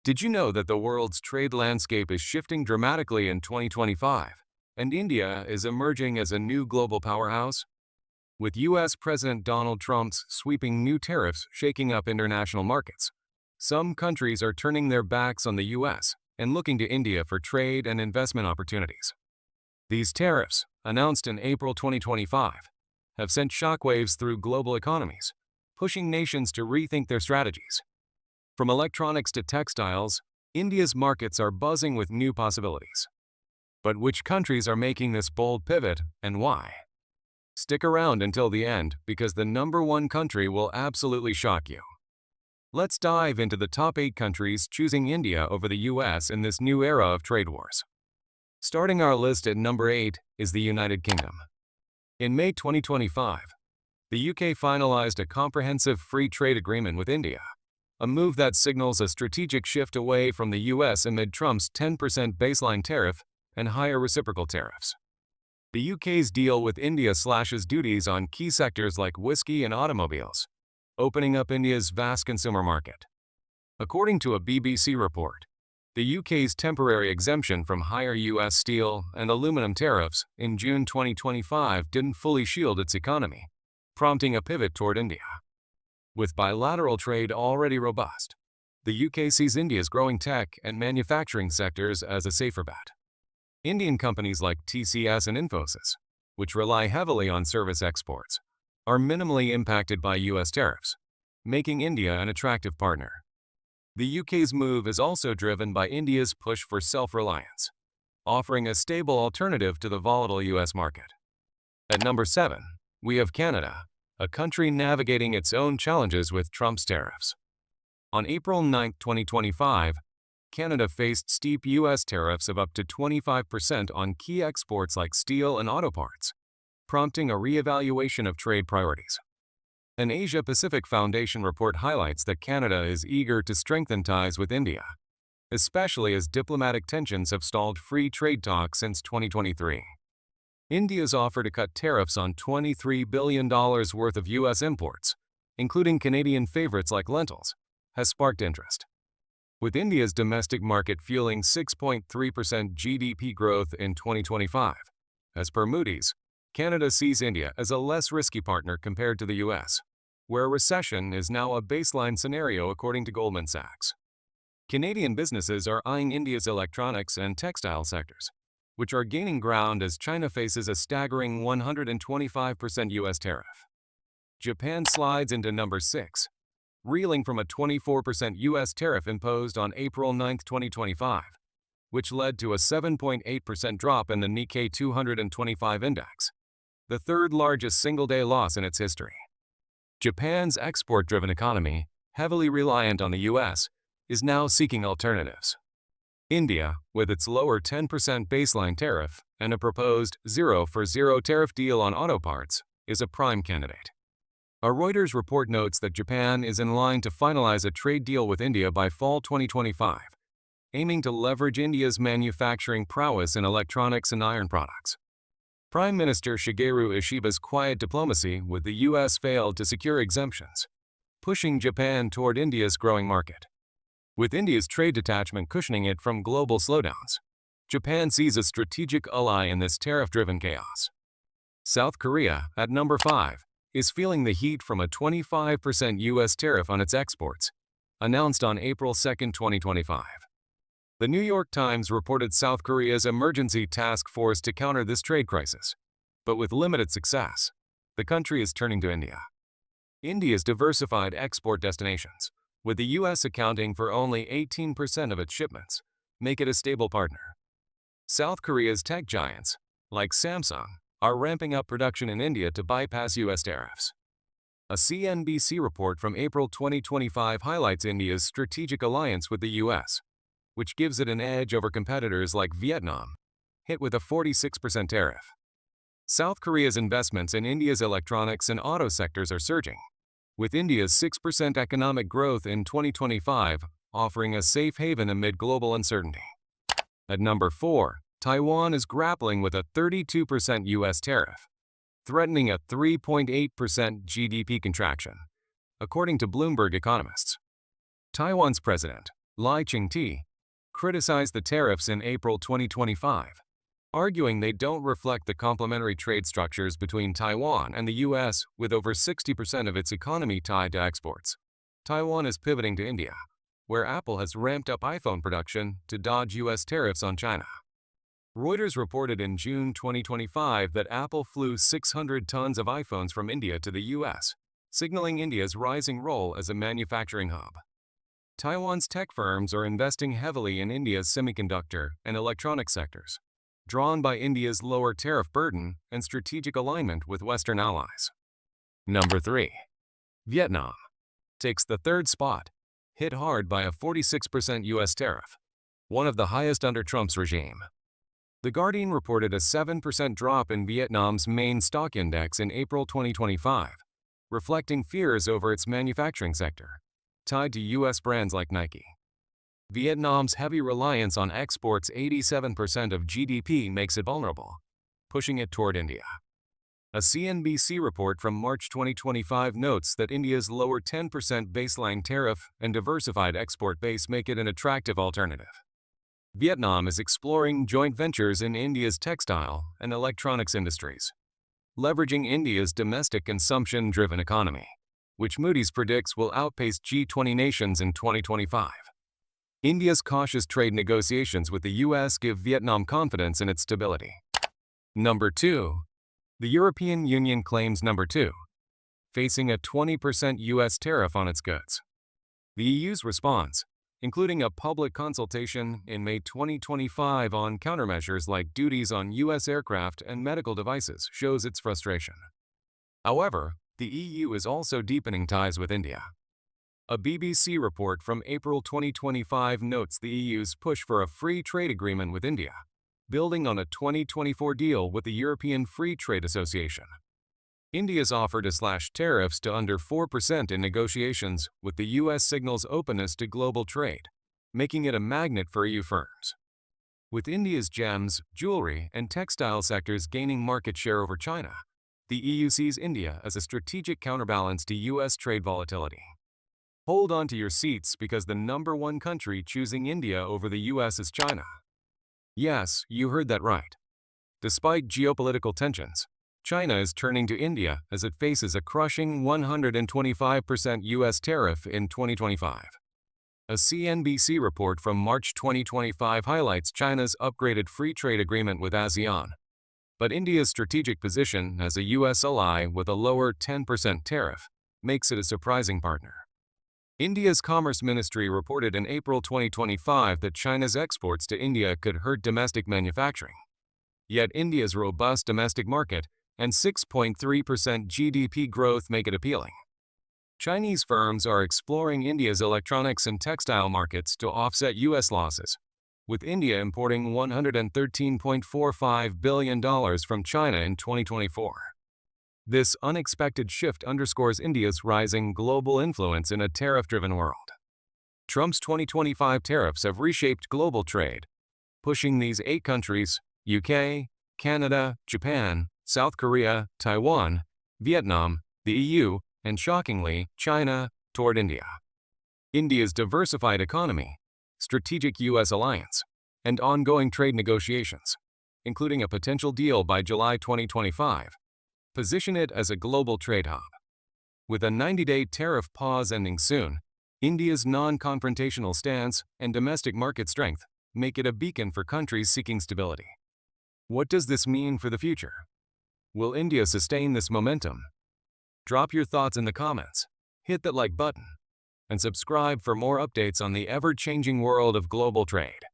Did you know that the world's trade landscape is shifting dramatically in 2025, and India is emerging as a new global powerhouse? With U.S. President Donald Trump's sweeping new tariffs shaking up international markets, some countries are turning their backs on the U.S. and looking to India for trade and investment opportunities. These tariffs, announced in April 2025, have sent shockwaves through global economies, pushing nations to rethink their strategies. From electronics to textiles, India's markets are buzzing with new possibilities. But which countries are making this bold pivot and why? Stick around until the end because the number one country will absolutely shock you. Let's dive into the top 8 countries choosing India over the US in this new era of trade wars. Starting our list at number 8 is the United Kingdom. In May 2025, the UK finalized a comprehensive free trade agreement with India, a move that signals a strategic shift away from the US amid Trump's 10% baseline tariff and higher reciprocal tariffs. The UK's deal with India slashes duties on key sectors like whiskey and automobiles, opening up India's vast consumer market. According to a BBC report, the UK's temporary exemption from higher US steel and aluminum tariffs in June 2025 didn't fully shield its economy, prompting a pivot toward India. With bilateral trade already robust, the UK sees India's growing tech and manufacturing sectors as a safer bet. Indian companies like TCS and Infosys, which rely heavily on service exports, are minimally impacted by US tariffs, making India an attractive partner. The UK's move is also driven by India's push for self-reliance, offering a stable alternative to the volatile US market. At number 7, we have Canada, a country navigating its own challenges with Trump's tariffs. On April 9, 2025, Canada faced steep U.S. tariffs of up to 25% on key exports like steel and auto parts, prompting a reevaluation of trade priorities. An Asia-Pacific Foundation report highlights that Canada is eager to strengthen ties with India, especially as diplomatic tensions have stalled free trade talks since 2023. India's offer to cut tariffs on $23 billion worth of U.S. imports, including Canadian favorites like lentils, has sparked interest. With India's domestic market fueling 6.3% GDP growth in 2025. As per Moody's, Canada sees India as a less risky partner compared to the US, where a recession is now a baseline scenario according to Goldman Sachs. Canadian businesses are eyeing India's electronics and textile sectors, which are gaining ground as China faces a staggering 125% US tariff. Japan slides into number 6. Reeling from a 24% U.S. tariff imposed on April 9, 2025, which led to a 7.8% drop in the Nikkei 225 index, the third largest single-day loss in its history. Japan's export-driven economy, heavily reliant on the U.S., is now seeking alternatives. India, with its lower 10% baseline tariff and a proposed 0-for-0 tariff deal on auto parts, is a prime candidate. A Reuters report notes that Japan is in line to finalize a trade deal with India by fall 2025, aiming to leverage India's manufacturing prowess in electronics and iron products. Prime Minister Shigeru Ishiba's quiet diplomacy with the U.S. failed to secure exemptions, pushing Japan toward India's growing market. With India's trade detachment cushioning it from global slowdowns, Japan sees a strategic ally in this tariff-driven chaos. South Korea, at number 5, is feeling the heat from a 25% U.S. tariff on its exports, announced on April 2, 2025. The New York Times reported South Korea's emergency task force to counter this trade crisis, but with limited success. The country is turning to India. India's diversified export destinations, with the U.S. accounting for only 18% of its shipments, make it a stable partner. South Korea's tech giants, like Samsung, are ramping up production in India to bypass U.S. tariffs. A CNBC report from April 2025 highlights India's strategic alliance with the U.S., which gives it an edge over competitors like Vietnam, hit with a 46% tariff. South Korea's investments in India's electronics and auto sectors are surging, with India's 6% economic growth in 2025 offering a safe haven amid global uncertainty. At number 4, Taiwan is grappling with a 32% U.S. tariff, threatening a 3.8% GDP contraction, according to Bloomberg economists. Taiwan's president, Lai Ching-te, criticized the tariffs in April 2025, arguing they don't reflect the complementary trade structures between Taiwan and the U.S., with over 60% of its economy tied to exports. Taiwan is pivoting to India, where Apple has ramped up iPhone production to dodge U.S. tariffs on China. Reuters reported in June 2025 that Apple flew 600 tons of iPhones from India to the U.S., signaling India's rising role as a manufacturing hub. Taiwan's tech firms are investing heavily in India's semiconductor and electronic sectors, drawn by India's lower tariff burden and strategic alignment with Western allies. Number 3. Vietnam takes the third spot, hit hard by a 46% U.S. tariff, one of the highest under Trump's regime. The Guardian reported a 7% drop in Vietnam's main stock index in April 2025, reflecting fears over its manufacturing sector, tied to U.S. brands like Nike. Vietnam's heavy reliance on exports, 87% of GDP, makes it vulnerable, pushing it toward India. A CNBC report from March 2025 notes that India's lower 10% baseline tariff and diversified export base make it an attractive alternative. Vietnam is exploring joint ventures in India's textile and electronics industries, leveraging India's domestic consumption-driven economy, which Moody's predicts will outpace G20 nations in 2025. India's cautious trade negotiations with the U.S. give Vietnam confidence in its stability. Number 2. The European Union claims number 2, facing a 20% U.S. tariff on its goods. The EU's response, including a public consultation in May 2025 on countermeasures like duties on U.S. aircraft and medical devices, shows its frustration. However, the EU is also deepening ties with India. A BBC report from April 2025 notes the EU's push for a free trade agreement with India, building on a 2024 deal with the European Free Trade Association. India's offer to slash tariffs to under 4% in negotiations with the U.S. signals openness to global trade, making it a magnet for EU firms. With India's gems, jewelry, and textile sectors gaining market share over China, the EU sees India as a strategic counterbalance to U.S. trade volatility. Hold on to your seats, because the number one country choosing India over the U.S. is China. Yes, you heard that right. Despite geopolitical tensions, China is turning to India as it faces a crushing 125% U.S. tariff in 2025. A CNBC report from March 2025 highlights China's upgraded free trade agreement with ASEAN, but India's strategic position as a U.S. ally with a lower 10% tariff makes it a surprising partner. India's Commerce Ministry reported in April 2025 that China's exports to India could hurt domestic manufacturing. Yet India's robust domestic market and 6.3% GDP growth make it appealing. Chinese firms are exploring India's electronics and textile markets to offset U.S. losses, with India importing $113.45 billion from China in 2024. This unexpected shift underscores India's rising global influence in a tariff-driven world. Trump's 2025 tariffs have reshaped global trade, pushing these 8 countries, UK, Canada, Japan, South Korea, Taiwan, Vietnam, the EU, and shockingly, China, toward India. India's diversified economy, strategic U.S. alliance, and ongoing trade negotiations, including a potential deal by July 2025, position it as a global trade hub. With a 90-day tariff pause ending soon, India's non-confrontational stance and domestic market strength make it a beacon for countries seeking stability. What does this mean for the future? Will India sustain this momentum? Drop your thoughts in the comments, hit that like button, and subscribe for more updates on the ever-changing world of global trade.